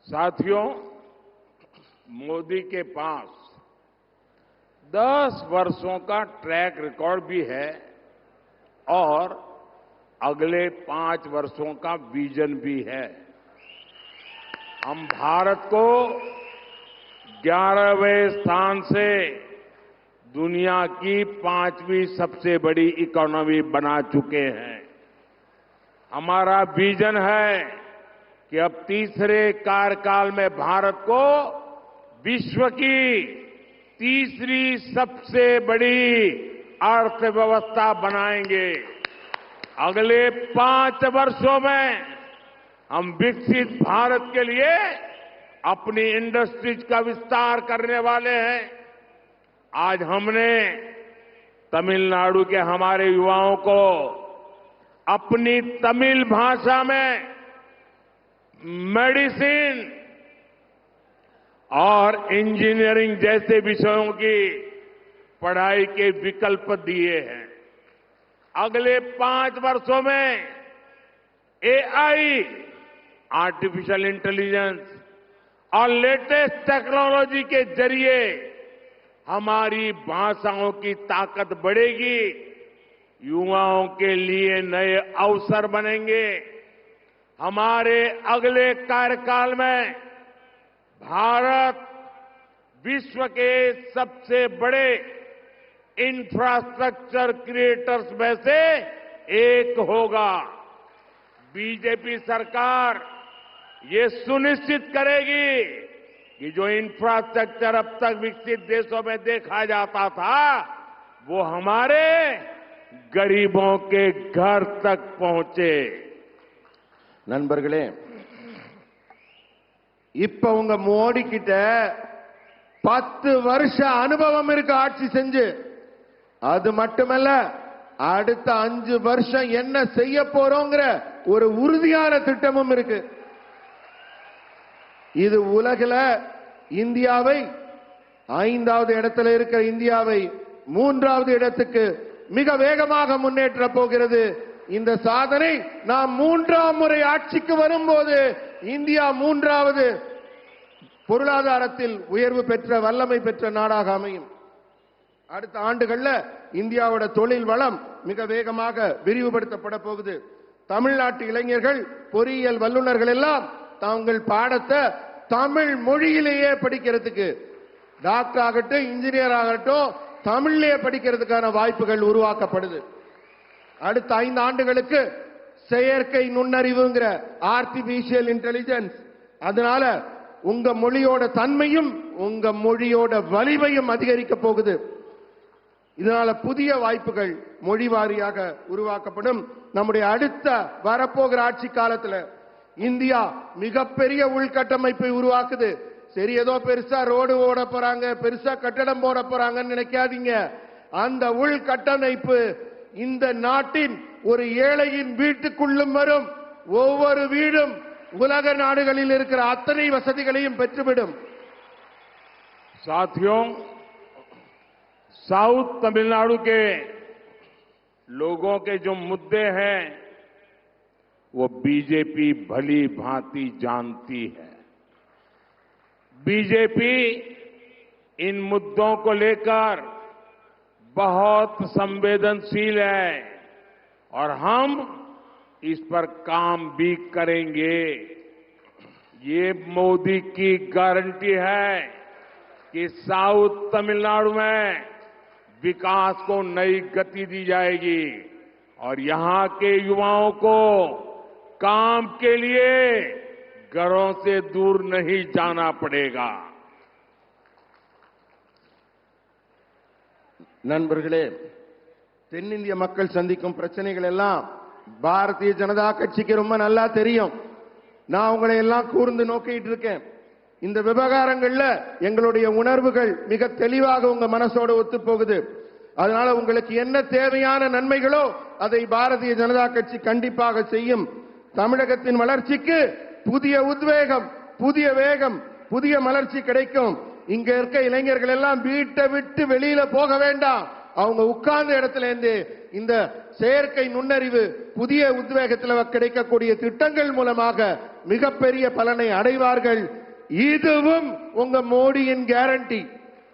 साथियों, मोदी के पास 10 वर्षों का ट्रैक रिकॉर्ड भी है और अगले 5 वर्षों का विजन भी है। हम भारत को 11वें स्थान से दुनिया की 5वीं सबसे बड़ी इकोनॉमी बना चुके हैं। हमारा विजन है कि अब तीसरे कार्यकाल में भारत को विश्व की तीसरी सबसे बड़ी अर्थव्यवस्था बनाएंगे। अगले 5 वर्षों में हम विकसित भारत के लिए अपनी इंडस्ट्रीज का विस्तार करने वाले हैं। आज हमने तमिलनाडु के हमारे युवाओं को अपनी तमिल भाषा में मेडिसिन और इंजीनियरिंग जैसे विषयों की पढ़ाई के विकल्प दिए हैं। अगले 5 वर्षों में एआई, आर्टिफिशियल इंटेलिजेंस और लेटेस्ट टेक्नोलॉजी के जरिए हमारी भाषाओं की ताकत बढ़ेगी, युवाओं के लिए नए अवसर बनेंगे। हमारे अगले कार्यकाल में भारत विश्व के सबसे बड़े इंफ्रास्ट्रक्चर क्रिएटर्स में से एक होगा। बीजेपी सरकार ये सुनिश्चित करेगी कि जो इंफ्रास्ट्रक्चर अब तक विकसित देशों में देखा जाता था, वो हमारे गरीबों के घर तक पहुंचे। நண்பர்களே, இப்ப உங்க மோடி கிட்ட 10 வருஷ அனுபவம் இருக்கு ஆட்சி செஞ்சு. அது மட்டுமல்ல, அடுத்த 5 வருஷம் என்ன செய்ய போறோங்கிற ஒரு உறுதியான திட்டமும் இருக்கு. இது உலகில இந்தியாவை 5வது இடத்துல இருக்கிற இந்தியாவை 3வது இடத்துக்கு மிக வேகமாக முன்னேற்ற போகிறது. இந்த சாதனை நாம் 3ஆம் முறை ஆட்சிக்கு வரும்போது இந்தியா 3வது பொருளாதாரத்தில் உயர்வு பெற்ற வல்லமை பெற்ற நாடாக அமையும். அடுத்த ஆண்டுகள்ல இந்தியாவோட தொழில் வளம் மிக வேகமாக விரிவுபடுத்தப்பட போகுது. தமிழ்நாட்டு இளைஞர்கள், பொறியியல் வல்லுநர்கள் எல்லாம் தங்கள் பாடத்தை தமிழ் மொழியிலேயே படிக்கிறதுக்கு, டாக்டர் ஆகட்டும், இன்ஜினியர் ஆகட்டும், தமிழ்லேயே படிக்கிறதுக்கான வாய்ப்புகள் உருவாக்கப்படுது. அடுத்த 5 ஆண்டுகளுக்கு செயற்கை நுண்ணறிவுங்கிற ஆர்டிபிஷியல் இன்டெலிஜென்ஸ், அதனால உங்க மொழியோட தன்மையும் உங்க மொழியோட வலிமையும் அதிகரிக்க போகுது. இதனால புதிய வாய்ப்புகள் மொழி வாரியாக உருவாக்கப்படும். நம்முடைய அடுத்த வரப்போகிற ஆட்சி காலத்துல இந்தியா மிகப்பெரிய உள்கட்டமைப்பை உருவாக்குது. சரி, ஏதோ பெருசா ரோடு ஓட போறாங்க, பெருசா கட்டடம் போட போறாங்கன்னு நினைக்காதீங்க. அந்த உள்கட்டமைப்பு இந்த நாட்டின் ஒரு ஏழையின் வீட்டுக்குள்ளும் வரும். ஒவ்வொரு வீடும் உலக நாடுகளில் இருக்கிற அத்தனை வசதிகளையும் பெற்றுவிடும். साथियों, साउथ तमिलनाडु के लोगों के जो मुद्दे हैं वो बीजेपी भली भांति जानती है। बीजेपी इन मुद्दों को लेकर बहुत संवेदनशील है और हम इस पर काम भी करेंगे। ये मोदी की गारंटी है कि साउथ तमिलनाडु में विकास को नई गति दी जाएगी और यहां के युवाओं को काम के लिए घरों से दूर नहीं जाना पड़ेगा। நண்பர்களே, தென்னிந்திய மக்கள் சந்திக்கும் பிரச்சனைகள் எல்லாம் பாரதிய ஜனதா கட்சிக்கு ரொம்ப நல்லா தெரியும். நான் உங்களை எல்லாம் கூர்ந்து நோக்கிட்டு இருக்கேன். இந்த விவகாரங்கள்ல எங்களுடைய உணர்வுகள் மிக தெளிவாக உங்க மனசோட ஒத்து போகுது. அதனால உங்களுக்கு என்ன தேவையான நன்மைகளோ அதை பாரதிய ஜனதா கட்சி கண்டிப்பாக செய்யும். தமிழகத்தின் வளர்ச்சிக்கு புதிய உத்வேகம், புதிய வேகம், புதிய மலர்ச்சி கிடைக்கும். இங்க இருக்க இளைஞர்கள் எல்லாம் வீட்டை விட்டு வெளியில போக வேண்டாம். அவங்க உட்கார்ந்த இடத்துல இருந்து இந்த செயற்கை நுண்ணறிவு புதிய உத்வேகத்தில் கிடைக்கக்கூடிய திட்டங்கள் மூலமாக மிகப்பெரிய பலனை அடைவார்கள். இதுவும் உங்க மோடியின் கேரண்டி.